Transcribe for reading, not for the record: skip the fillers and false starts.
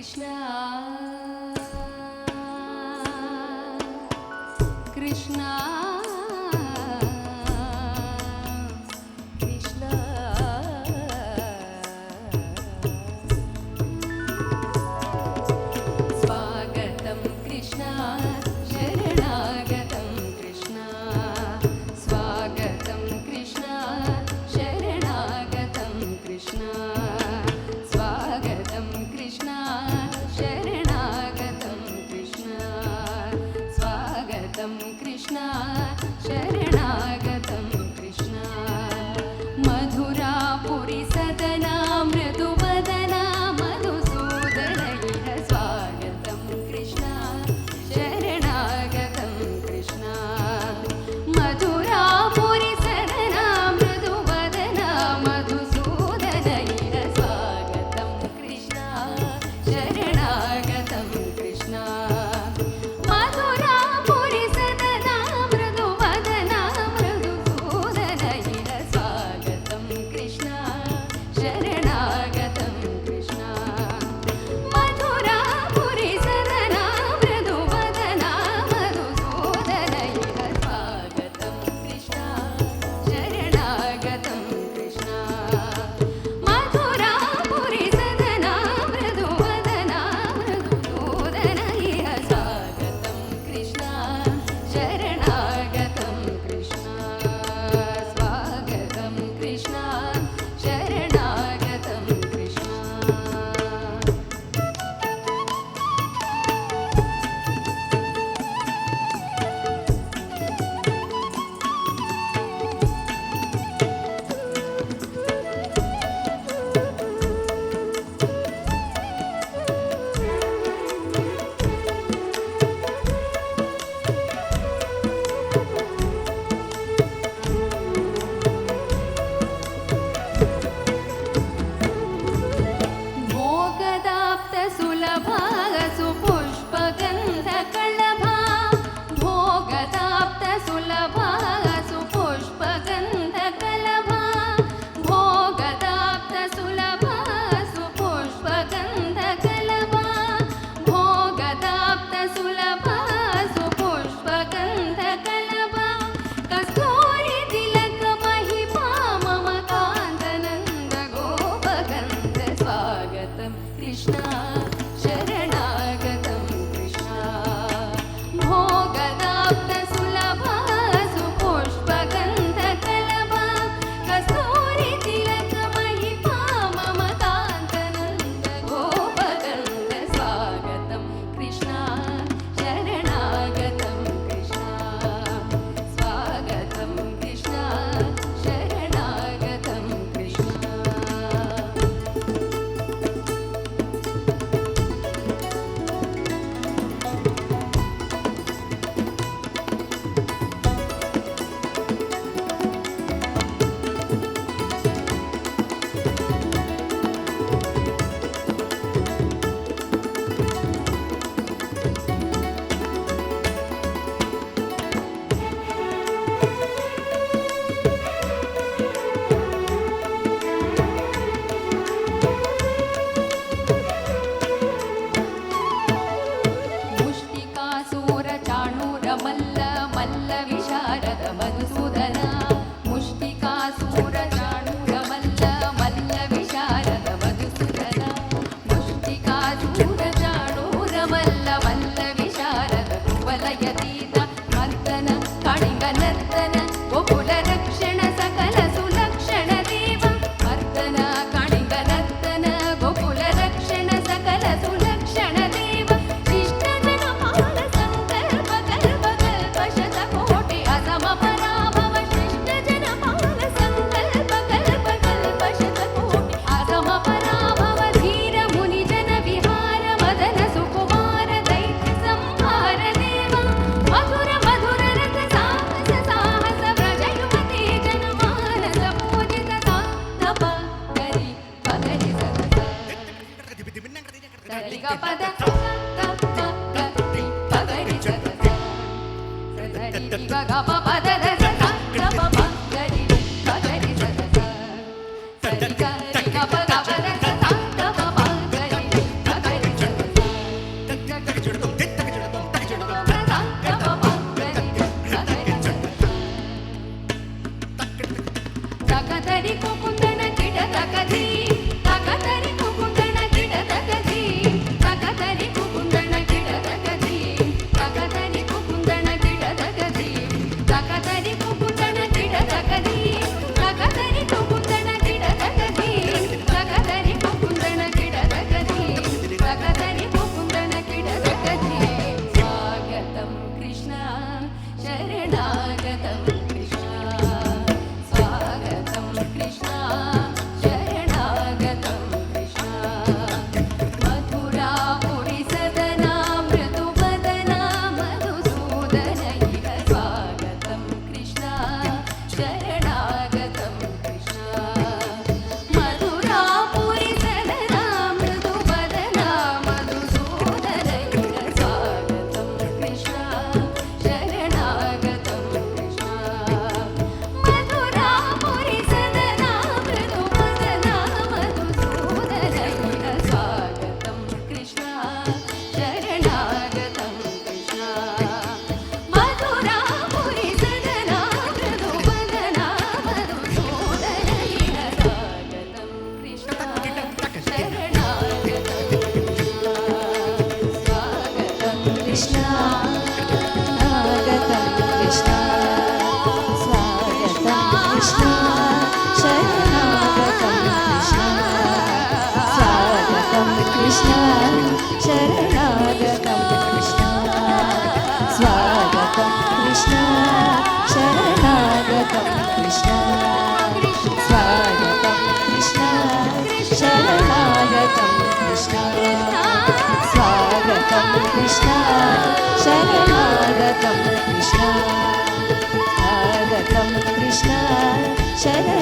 కృష్ణ కృష్ణ కృష్ణ స్వాగతం కృష్ణ శరణాగతం కృష్ణ స్వాగతం కృష్ణ శరణాగతం కృష్ణ స్వాగతం కృష్ణ శరణాగతం తకతరి కుకుందన కిట తకది తకతరి కుకుందన కిట తకది తకతరి కుకుందన కిట తకది తకతరి కుకుందన కిట తకది తకతరి కుకుందన కిట తకది తకతరి కుకుందన కిట తకది తకతరి కుకుందన కిట తకది తకతరి కుకుందన కిట తకది స్వాగతం కృష్ణ శరణాగతం కృష్ణ స్వాగతం కృష్ణ శరణాగతం కృష్ణ మధురాపురి సదనా మృదువదనా మధుసూదన ఇహ స్వాగతం కృష్ణ శరణాగతం కృష్ణ మధురాపురి సదనా మృదువదనా మధుసూదన ఇహ స్వాగతం కృష్ణ శరణాగతం కృష్ణ మధురాపురి సదనా మృదువదనా మధుసూదన ఇహ స్వాగతం కృష్ణ శరణాగతం కృష్ణ మధురాపురి సదనా మృదువదనా మధుసూదన ఇహ స్వాగతం కృష్ణ శరణాగతం స్వాగతం కృష్ణ ఆగతం కృష్ణ స్వాగతం కృష్ణ శరణాగతం కృష్ణ స్వాగతం కృష్ణ శరణాగతం కృష్ణ స్వాగతం కృష్ణ శరణాగతం కృష్ణ స్వాగతం కృష్ణ శరణాగతం కృష్ణ స్వాగతం కృష్ణ శరణాగతం కృష్ణ స్వాగతం కృష్ణ శరణాగతం